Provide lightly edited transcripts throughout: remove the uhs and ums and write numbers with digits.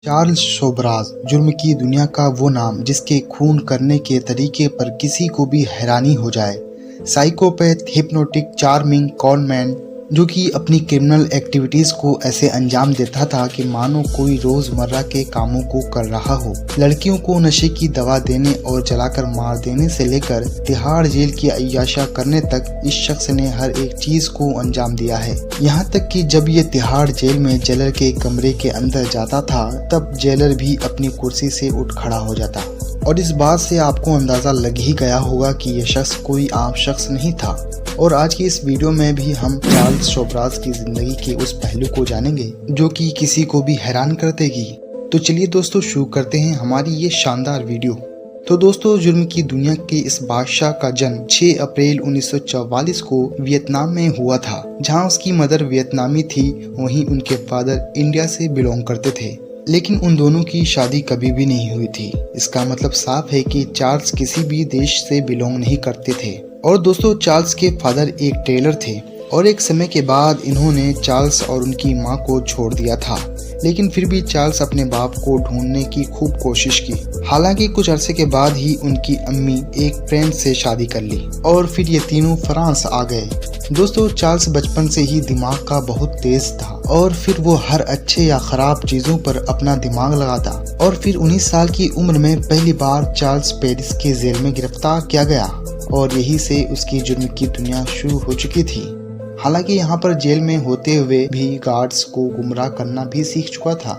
Charles Sobhraj जुर्म की दुनिया का वो नाम जिसके खून करने के तरीके पर किसी को भी हैरानी हो जाए। साइकोपैथ, हिप्नोटिक, चार्मिंग कॉनमैन जो कि अपनी क्रिमिनल एक्टिविटीज को ऐसे अंजाम देता था कि मानो कोई रोजमर्रा के कामों को कर रहा हो। लड़कियों को नशे की दवा देने और जलाकर मार देने से लेकर तिहाड़ जेल की अय्याशा करने तक इस शख्स ने हर एक चीज को अंजाम दिया है। यहाँ तक कि जब ये तिहाड़ जेल में जेलर के कमरे के अंदर जाता था तब जेलर भी अपनी कुर्सी से उठ खड़ा हो जाता। और इस बात से आपको अंदाजा लग ही गया होगा कि यह शख्स कोई आम शख्स नहीं था। और आज की इस वीडियो में भी हम चार्ल्स सोबराज की जिंदगी के उस पहलू को जानेंगे जो कि किसी को भी हैरान कर देगी। तो चलिए दोस्तों शुरू करते हैं हमारी ये शानदार वीडियो। तो दोस्तों जुर्म की दुनिया के इस बादशाह का जन्म 6 अप्रैल 1944 को वियतनाम में हुआ था। जहां उसकी मदर वियतनामी थी वहीं उनके फादर इंडिया से बिलोंग करते थे, लेकिन उन दोनों की शादी कभी भी नहीं हुई थी। इसका मतलब साफ है कि चार्ल्स किसी भी देश से बिलोंग नहीं करते थे। और दोस्तों चार्ल्स के फादर एक टेलर थे और एक समय के बाद इन्होंने चार्ल्स और उनकी मां को छोड़ दिया था। लेकिन फिर भी चार्ल्स अपने बाप को ढूंढने की खूब कोशिश की। हालांकि कुछ अरसे के बाद ही उनकी अम्मी एक फ्रेंड से शादी कर ली और फिर ये तीनों फ्रांस आ गए। दोस्तों चार्ल्स बचपन से ही दिमाग का बहुत तेज था और फिर वो हर अच्छे या खराब चीजों पर अपना दिमाग लगाता। और फिर 19 साल की उम्र में पहली बार चार्ल्स पेरिस के जेल में गिरफ्तार किया गया और यही से उसकी जुर्म की दुनिया शुरू हो चुकी थी। हालांकि यहाँ पर जेल में होते हुए भी गार्ड्स को गुमराह करना भी सीख चुका था।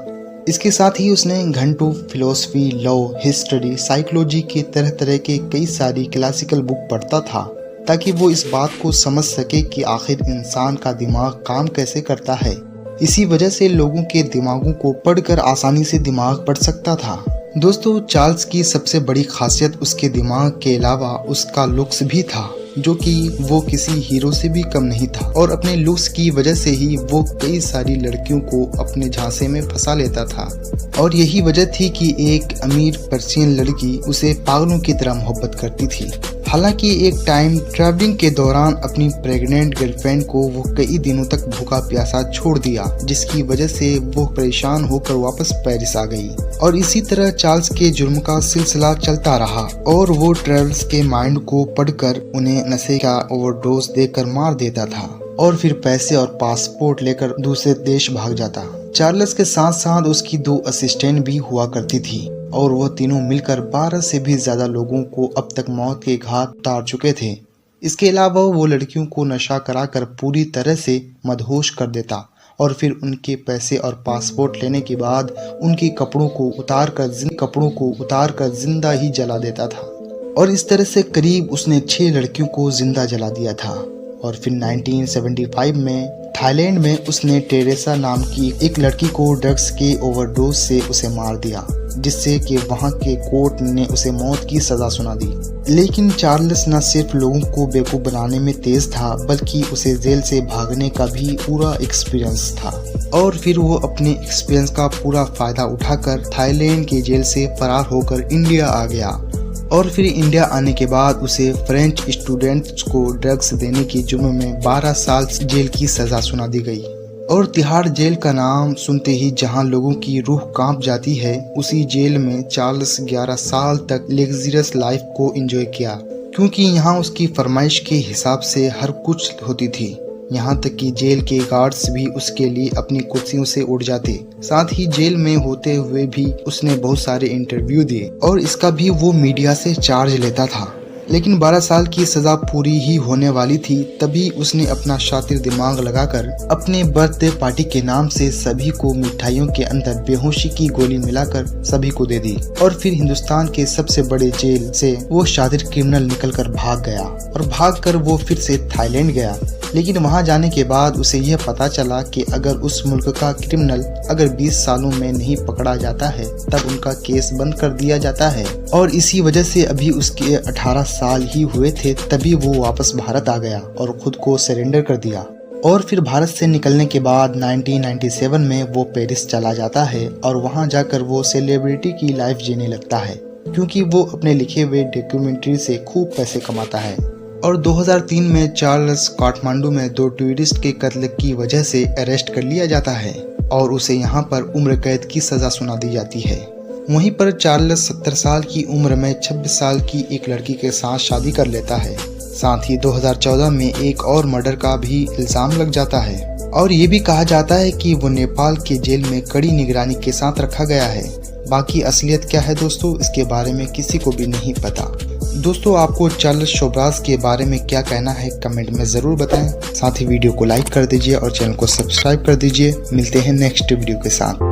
इसके साथ ही उसने घंटों फिलोसफी, लॉ, हिस्ट्री, साइकोलॉजी के तरह तरह के कई सारी क्लासिकल बुक पढ़ता था ताकि वो इस बात को समझ सके कि आखिर इंसान का दिमाग काम कैसे करता है। इसी वजह से लोगों के दिमागों को पढ़कर आसानी से दिमाग पढ़ सकता था। दोस्तों चार्ल्स की सबसे बड़ी खासियत उसके दिमाग के अलावा उसका लुक्स भी था, जो कि वो किसी हीरो से भी कम नहीं था। और अपने लुक्स की वजह से ही वो कई सारी लड़कियों को अपने झांसे में फंसा लेता था। और यही वजह थी कि एक अमीर पर्शियन लड़की उसे पागलों की तरह मोहब्बत करती थी। हालांकि एक टाइम ट्रैवलिंग के दौरान अपनी प्रेग्नेंट गर्लफ्रेंड को वो कई दिनों तक भूखा प्यासा छोड़ दिया, जिसकी वजह से वो परेशान होकर वापस पेरिस आ गई। और इसी तरह चार्ल्स के जुर्म का सिलसिला चलता रहा और वो ट्रेवल्स के माइंड को पढ़कर उन्हें नशे का ओवरडोज देकर मार देता था और फिर पैसे और पासपोर्ट लेकर दूसरे देश भाग जाता। चार्ल्स के साथ साथ उसकी 2 असिस्टेंट भी हुआ करती थी और वो तीनों मिलकर 12 से भी ज्यादा लोगों को अब तक मौत के घाट उतार चुके थे। इसके अलावा वो लड़कियों को नशा कराकर पूरी तरह से मदहोश कर देता और फिर उनके पैसे और पासपोर्ट लेने के बाद उनके कपड़ों को उतार कर जिंदा ही जला देता था। और इस तरह से करीब उसने 6 लड़कियों को जिंदा जला दिया था। और फिर 1975 में थाईलैंड में उसने टेरेसा नाम की एक लड़की को ड्रग्स के ओवरडोज से उसे मार दिया, जिससे कि वहां के कोर्ट ने उसे मौत की सजा सुना दी। लेकिन चार्ल्स न सिर्फ लोगों को बेवकूफ बनाने में तेज था बल्कि उसे जेल से भागने का भी पूरा एक्सपीरियंस था। और फिर वो अपने एक्सपीरियंस का पूरा फायदा उठाकर थाईलैंड के जेल से फरार होकर इंडिया आ गया। और फिर इंडिया आने के बाद उसे फ्रेंच स्टूडेंट्स को ड्रग्स देने की जुर्म में 12 साल जेल की सजा सुना दी गई। और तिहाड़ जेल का नाम सुनते ही जहां लोगों की रूह कांप जाती है, उसी जेल में चार्ल्स 11 साल तक लग्जरियस लाइफ को एंजॉय किया, क्योंकि यहाँ उसकी फरमाइश के हिसाब से हर कुछ होती थी। यहाँ तक कि जेल के गार्ड्स भी उसके लिए अपनी कुर्सियों से उठ जाते। साथ ही जेल में होते हुए भी उसने बहुत सारे इंटरव्यू दिए और इसका भी वो मीडिया से चार्ज लेता था। लेकिन 12 साल की सजा पूरी ही होने वाली थी तभी उसने अपना शातिर दिमाग लगाकर अपने बर्थडे पार्टी के नाम से सभी को मिठाइयों के अंदर बेहोशी की गोली मिलाकर सभी को दे दी। और फिर हिंदुस्तान के सबसे बड़े जेल से वो शातिर क्रिमिनल निकलकर भाग गया और भागकर वो फिर से थाईलैंड गया। लेकिन वहां जाने के बाद उसे यह पता चला कि अगर उस मुल्क का क्रिमिनल अगर 20 सालों में नहीं पकड़ा जाता है तब उनका केस बंद कर दिया जाता है। और इसी वजह से अभी उसके 18 साल ही हुए थे तभी वो वापस भारत आ गया और खुद को सरेंडर कर दिया। और फिर भारत से निकलने के बाद 1997 में वो पेरिस चला जाता है और वहां जाकर वो सेलिब्रिटी की लाइफ जीने लगता है, क्योंकि वो अपने लिखे हुए डॉक्यूमेंट्री से खूब पैसे कमाता है। और 2003 में चार्ल्स काठमांडू में 2 टूरिस्ट के कत्ल की वजह से अरेस्ट कर लिया जाता है। और उसे यहाँ पर उम्र कैद की सज़ा सुना दी जाती है। वहीं पर चार्ल्स 70 साल की उम्र में 26 साल की एक लड़की के साथ शादी कर लेता है। साथ ही 2014 में एक और मर्डर का भी इल्ज़ाम लग जाता है और ये भी कहा जाता है कि वो नेपाल के जेल में कड़ी निगरानी के साथ रखा गया है। बाकी असलियत क्या है दोस्तों, इसके बारे में किसी को भी नहीं पता। दोस्तों, आपको चार्ल्स शोब्राज के बारे में क्या कहना है कमेंट में ज़रूर बताएं। साथ ही वीडियो को लाइक कर दीजिए और चैनल को सब्सक्राइब कर दीजिए। मिलते हैं नेक्स्ट वीडियो के साथ।